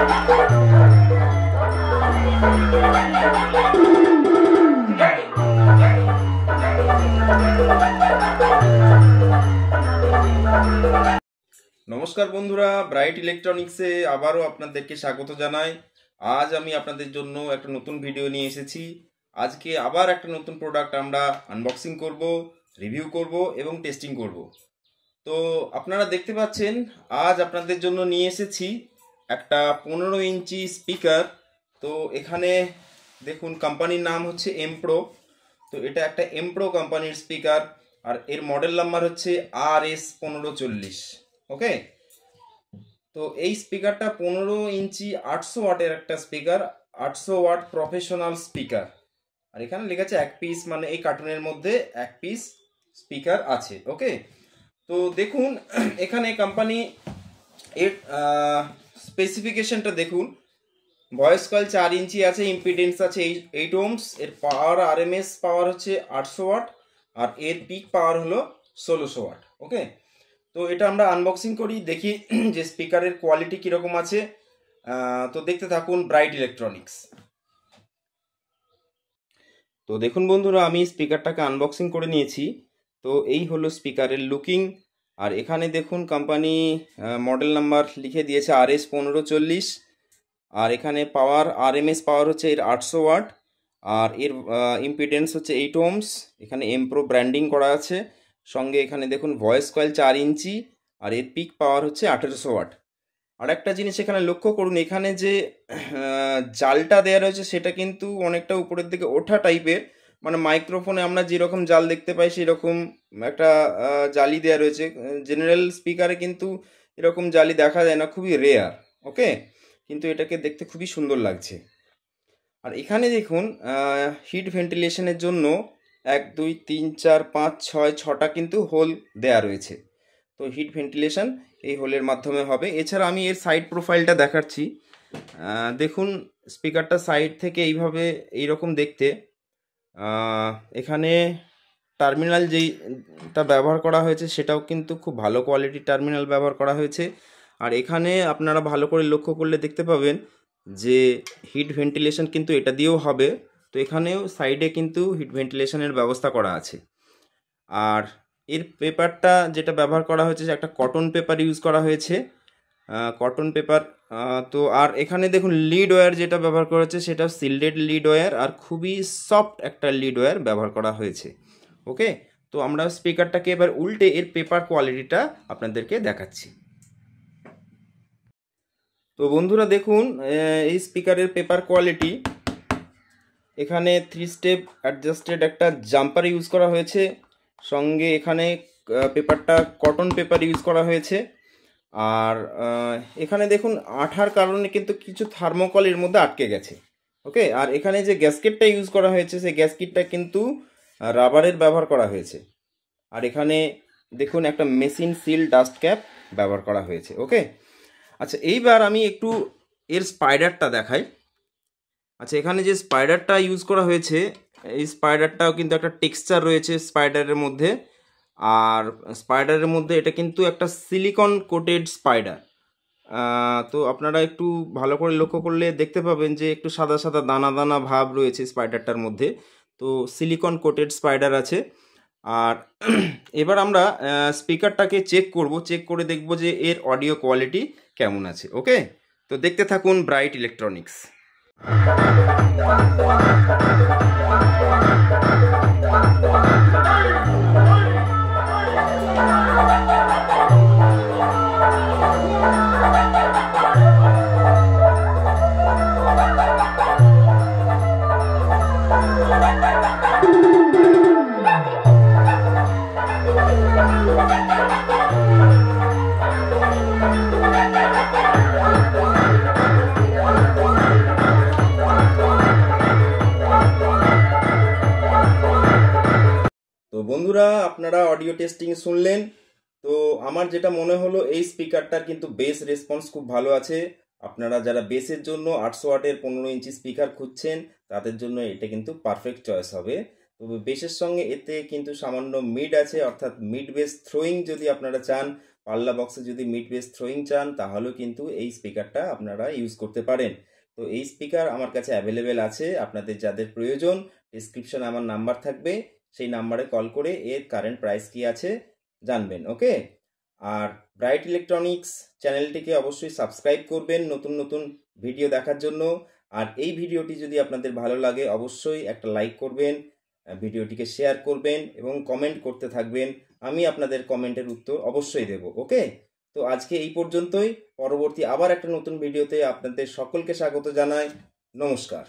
নমস্কার বন্ধুরা, ব্রাইট ইলেকট্রনিক্সে আবারও আপনাদেরকে স্বাগত জানাই। আজ আমি আপনাদের জন্য একটা নতুন ভিডিও নিয়ে এসেছি। আজকে আবার একটা নতুন প্রোডাক্ট আমরা আনবক্সিং করব, রিভিউ করব এবং টেস্টিং করব। তো আপনারা দেখতে পাচ্ছেন আজ আপনাদের জন্য নিয়ে এসেছি একটা 15 ইঞ্চি স্পিকার। তো এখানে দেখুন কোম্পানির নাম হচ্ছে এমপ্রো। তো এটা একটা এমপ্রো কোম্পানির স্পিকার, আর এর মডেল নাম্বার হচ্ছে RS1540। ওকে, তো এই স্পিকারটা 15 ইঞ্চি 800 ওয়াটের একটা স্পিকার, 800 ওয়াট প্রফেশনাল স্পিকার। আর এখানে লেখা আছে এক পিস, মানে এই কার্টুনের মধ্যে এক পিস স্পিকার আছে। ওকে, তো দেখুন এখানে কোম্পানি এর স্পেসিফিকেশনটা দেখুন। ভয়েস কয়েল 4 ইঞ্চি আছে, ইম্পিডেন্স আছে 8 ওহমস, এর পাওয়ার RMS পাওয়ার হচ্ছে 800 ওয়াট, আর এর পিক পাওয়ার হলো 1600 ওয়াট। ওকে, তো এটা আমরা আনবক্সিং করি, দেখি যে স্পিকারের কোয়ালিটি কীরকম আছে। তো দেখতে থাকুন ব্রাইট ইলেকট্রনিক্স। তো দেখুন বন্ধুরা, আমি স্পিকারটাকে আনবক্সিং করে নিয়েছি। তো এই হলো স্পিকারের লুকিং। আর এখানে দেখুন কোম্পানি মডেল নাম্বার লিখে দিয়েছে RS1540। আর এখানে পাওয়ার RMS পাওয়ার হচ্ছে এর 800 ওয়াট, আর এর ইম্পিডেন্স হচ্ছে 8 ওহমস। এখানে এমপ্রো ব্র্যান্ডিং করা আছে। সঙ্গে এখানে দেখুন ভয়েস কয়েল 4 ইঞ্চি, আর এর পিক পাওয়ার হচ্ছে 1800 ওয়াট। আর একটা জিনিস এখানে লক্ষ্য করুন, এখানে যে জালটা দেওয়া রয়েছে সেটা কিন্তু অনেকটা উপরের দিকে ওঠা টাইপের, মানে মাইক্রোফোনে আমরা যেরকম জাল দেখতে পাই সেরকম একটা জালি দেওয়া রয়েছে। জেনারেল স্পিকারে কিন্তু এরকম জালি দেখা যায় না, খুবই রেয়ার। ওকে, কিন্তু এটাকে দেখতে খুবই সুন্দর লাগছে। আর এখানে দেখুন হিট ভেন্টিলেশনের জন্য 1 2 3 4 5 6 6টা কিন্তু হোল দেয়া রয়েছে। তো হিট ভেন্টিলেশন এই হোলের মাধ্যমে হবে। এছাড়া আমি এর সাইড প্রোফাইলটা দেখাচ্ছি। দেখুন স্পিকারটা সাইড থেকে এইভাবে এইরকম দেখতে। এখানে টার্মিনাল যেইটা ব্যবহার করা হয়েছে সেটাও কিন্তু খুব ভালো কোয়ালিটির টার্মিনাল ব্যবহার করা হয়েছে। আর এখানে আপনারা ভালো করে লক্ষ্য করলে দেখতে পাবেন যে হিট ভেন্টিলেশন কিন্তু এটা দিয়েও হবে। তো এখানেও সাইডে কিন্তু হিট ভেন্টিলেশনের ব্যবস্থা করা আছে। আর এর পেপারটা যেটা ব্যবহার করা হয়েছে একটা কটন পেপার ইউজ করা হয়েছে, কটন পেপার। তো আর এখানে দেখুন লিড ওয়্যার যেটা ব্যবহার করা হয়েছে সেটা সিল্ডেড লিড ওয়্যার, আর খুবই সফট একটা লিড ওয়্যার ব্যবহার করা হয়েছে। ওকে, তো আমরা স্পিকারটাকে এবার উল্টে এর পেপার কোয়ালিটিটা আপনাদেরকে দেখাচ্ছি। তো বন্ধুরা দেখুন এই স্পিকারের পেপার কোয়ালিটি। এখানে 3 স্টেপ অ্যাডজাস্টেড একটা জাম্পার ইউজ করা হয়েছে। সঙ্গে এখানে পেপারটা কটন পেপার ইউজ করা হয়েছে। আর এখানে দেখুন আঠার কারণে কিন্তু কিছু থার্মোকল এর মধ্যে আটকে গেছে। ওকে, আর এখানে যে গ্যাসকেটটা ইউজ করা হয়েছে সেই গ্যাসকেটটা কিন্তু রাবারের ব্যবহার করা হয়েছে। আর এখানে দেখুন একটা মেশিন সিল ডাস্ট ক্যাপ ব্যবহার করা হয়েছে। ওকে, আচ্ছা এইবার আমি একটু এর স্পাইডারটা দেখাই। আচ্ছা, এখানে যে স্পাইডারটা ইউজ করা হয়েছে এই স্পাইডারটাও কিন্তু একটা টেক্সচার রয়েছে স্পাইডারের মধ্যে। আর স্পাইডারের মধ্যে এটা কিন্তু একটা সিলিকন কোটেড স্পাইডার। তো আপনারা একটু ভালো করে লক্ষ্য করলে দেখতে পাবেন যে একটু সাদা সাদা দানা দানা ভাব রয়েছে স্পাইডারটার মধ্যে। তো সিলিকন কোটেড স্পাইডার আছে। আর এবার আমরা স্পিকারটাকে চেক করে দেখব যে এর অডিও কোয়ালিটি কেমন আছে। ওকে, তো দেখতে থাকুন ব্রাইট ইলেকট্রনিক্স। তো বন্ধুরা, আপনারা অডিও টেস্টিং শুনলেন। তো আমার যেটা মনে হলো এই স্পিকারটার কিন্তু বেস রেসপন্স খুব ভালো আছে। আপনারা যারা বেসের জন্য 800 ওয়াটের 15 ইঞ্চি স্পিকার খুঁজছেন তাদের জন্য এটা কিন্তু পারফেক্ট চয়েস হবে। তবে বেসের সঙ্গে এতে কিন্তু সামান্য মিড আছে, অর্থাৎ মিড বেস থ্রোয়িং যদি আপনারা চান পাল্লা বক্সে যদি মিড বেস থ্রোয়িং চান তাহলেও কিন্তু এই স্পিকারটা আপনারা ইউজ করতে পারেন। তো এই স্পিকার আমার কাছে অ্যাভেলেবেল আছে। আপনাদের যাদের প্রয়োজন ডিসক্রিপশনে আমার নাম্বার থাকবে, সেই নাম্বারে কল করে এর কারেন্ট প্রাইস কি আছে জানবেন। ওকে, আর ব্রাইট ইলেকট্রনিক্স চ্যানেলটিকে অবশ্যই সাবস্ক্রাইব করবেন নতুন নতুন ভিডিও দেখার জন্য। আর এই ভিডিওটি যদি আপনাদের ভালো লাগে অবশ্যই একটা লাইক করবেন, ভিডিওটিকে শেয়ার করবেন এবং কমেন্ট করতে থাকবেন। আমি আপনাদের কমেন্টের উত্তর অবশ্যই দেব। ওকে, তো আজকে এই পর্যন্তই। পরবর্তী আবার একটা নতুন ভিডিওতে আপনাদের সকলকে স্বাগত জানাই। নমস্কার।